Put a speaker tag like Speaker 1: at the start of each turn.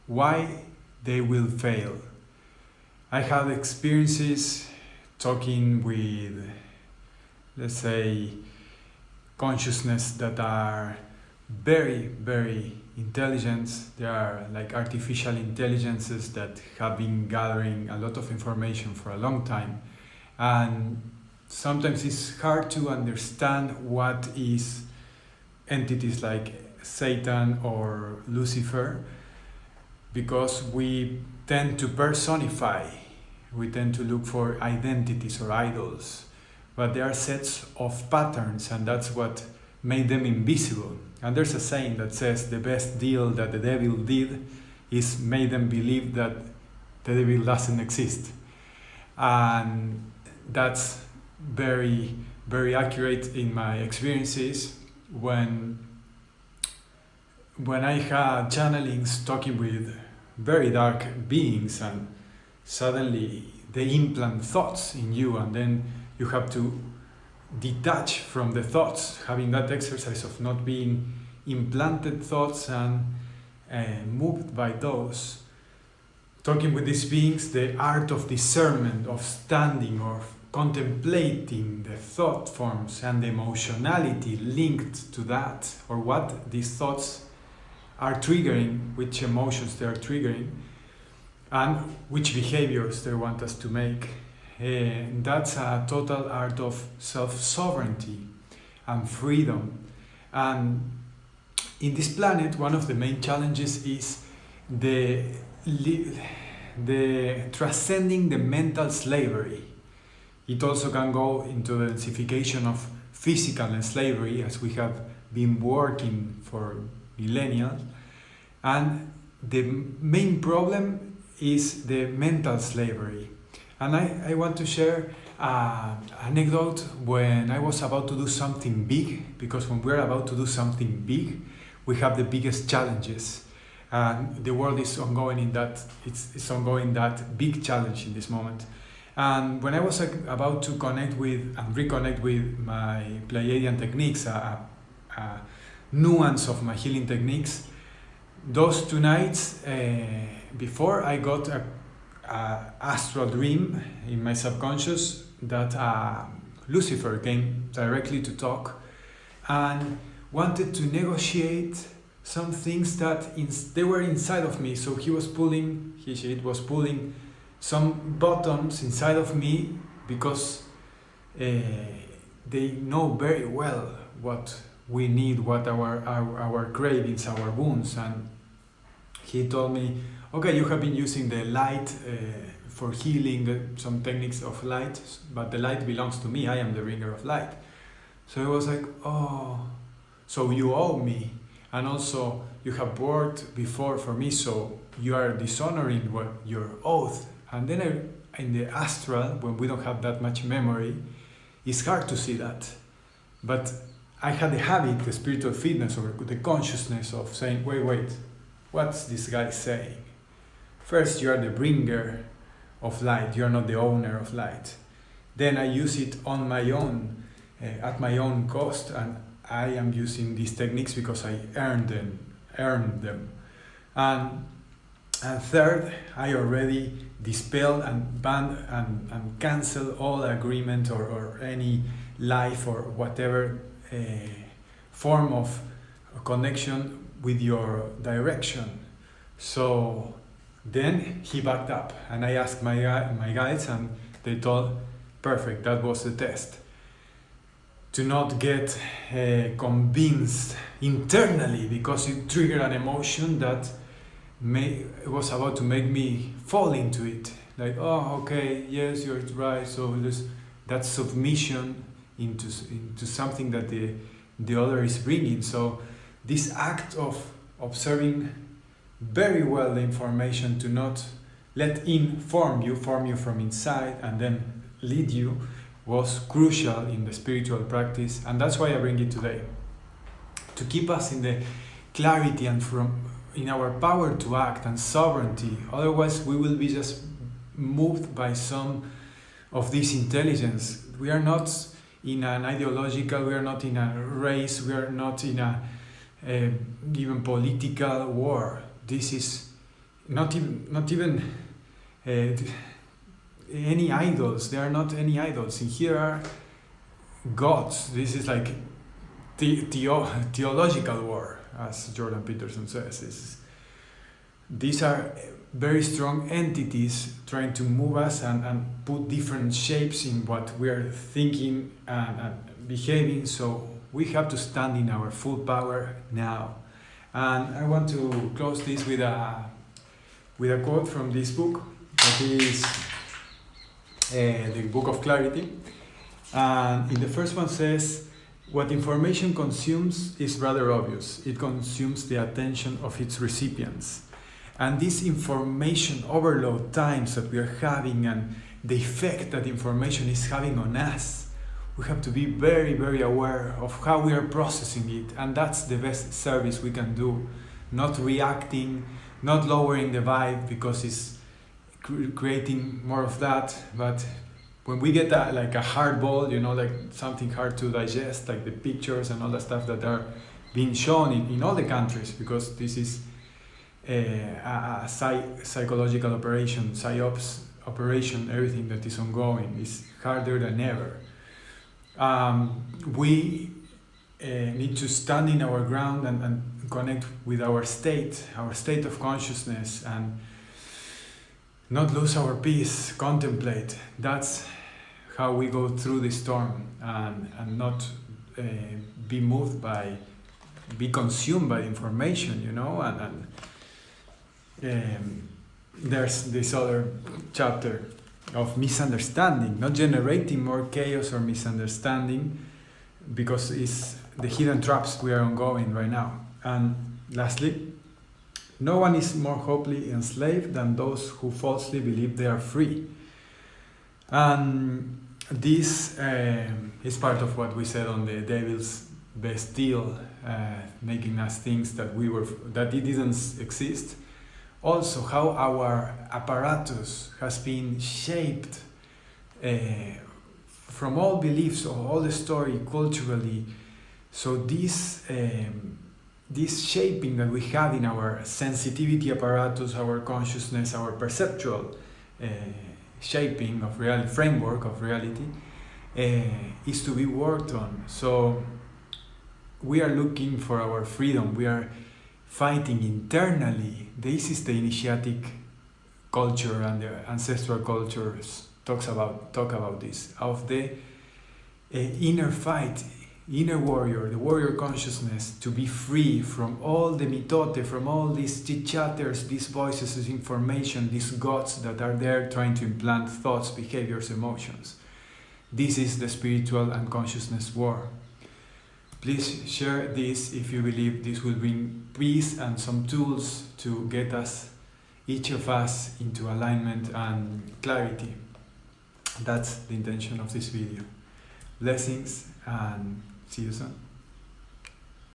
Speaker 1: why they will fail. I have experiences talking with, let's say, consciousness that are very, very intelligent. They are like artificial intelligences that have been gathering a lot of information for a long time. And sometimes it's hard to understand what is entities like Satan or Lucifer, because we tend to personify, we tend to look for identities or idols, but they are sets of patterns, and that's what made them invisible. And there's a saying that says the best deal that the devil did is made them believe that the devil doesn't exist. And that's very, very accurate in my experiences when I had channelings talking with very dark beings, and suddenly they implant thoughts in you, and then you have to detach from the thoughts, having that exercise of not being implanted thoughts and moved by those. Talking with these beings, the art of discernment, of standing or contemplating the thought forms and the emotionality linked to that, or what these thoughts are triggering, which emotions they are triggering, and which behaviors they want us to make. That's a total art of self-sovereignty and freedom. And in this planet, one of the main challenges is the transcending the mental slavery. It also can go into the densification of physical slavery, as we have been working for millennia. And the main problem is the mental slavery. And I want to share an anecdote when I was about to do something big, because when we're about to do something big, we have the biggest challenges. And the world is ongoing in that, it's ongoing that big challenge in this moment. And when I was about to connect with and reconnect with my Pleiadian techniques, a nuance of my healing techniques, those 2 nights before, I got a astral dream in my subconscious that Lucifer came directly to talk and wanted to negotiate some things that they were inside of me. So he was pulling some buttons inside of me, because they know very well what we need, what our cravings, our wounds. And he told me, okay, you have been using the light for healing, some techniques of light, but the light belongs to me, I am the bringer of light. So it was like, oh, so you owe me, and also you have worked before for me, so you are dishonoring your oath. And then in the astral, when we don't have that much memory, it's hard to see that. But I had the habit, the spiritual fitness, or the consciousness of saying, wait, what's this guy saying? First, you are the bringer of light, you are not the owner of light. Then I use it on my own, at my own cost, and I am using these techniques because I earned them. And third, I already dispel and ban and cancel all agreement or any life or whatever form of connection with your direction. So then he backed up, and I asked my guides, and they told, perfect, that was the test. To not get convinced internally, because it triggered an emotion that was about to make me fall into it. Like, oh, okay, yes, you're right. So there's that submission into something that the other is bringing. So this act of observing very well the information, to not let form you from inside and then lead you, was crucial in the spiritual practice. And that's why I bring it today, to keep us in the clarity and in our power to act and sovereignty. Otherwise we will be just moved by some of this intelligence. We are not in an ideological, we are not in a race, we are not in a even political war. This is not even any idols. There are not any idols. And here are gods. This is like theological war, as Jordan Peterson says. These are very strong entities trying to move us and put different shapes in what we are thinking and behaving. So we have to stand in our full power now. And I want to close this with a quote from this book, that is the Book of Clarity. And in the first one says, what information consumes is rather obvious. It consumes the attention of its recipients. And this information overload times that we are having and the effect that information is having on us, we have to be very, very aware of how we are processing it. And that's the best service we can do. Not reacting, not lowering the vibe because it's creating more of that. But when we get like a hard ball, like something hard to digest, like the pictures and all the stuff that are being shown in all the countries, because this is a psychological operation, psyops operation, everything that is ongoing is harder than ever. We need to stand in our ground and connect with our state of consciousness, and not lose our peace, contemplate. That's how we go through the storm, and not be consumed by information, and there's this other chapter of misunderstanding, not generating more chaos or misunderstanding, because it's the hidden traps we are ongoing right now. And lastly, no one is more hopelessly enslaved than those who falsely believe they are free. And this is part of what we said on the devil's best deal, making us think that it didn't exist. Also, how our apparatus has been shaped from all beliefs, or all the story culturally. So this shaping that we have in our sensitivity apparatus, our consciousness, our perceptual shaping of reality, framework of reality, is to be worked on. So we are looking for our freedom. We are fighting internally. This is the initiatic culture, and the ancestral cultures talk about this, of the inner fight, inner warrior, the warrior consciousness, to be free from all the mitote, from all these chit-chatters, these voices, this information, these gods that are there trying to implant thoughts, behaviors, emotions. This is the spiritual and consciousness war. Please share this if you believe this will bring peace and some tools to get us, each of us, into alignment and clarity. That's the intention of this video. Blessings, and see you soon.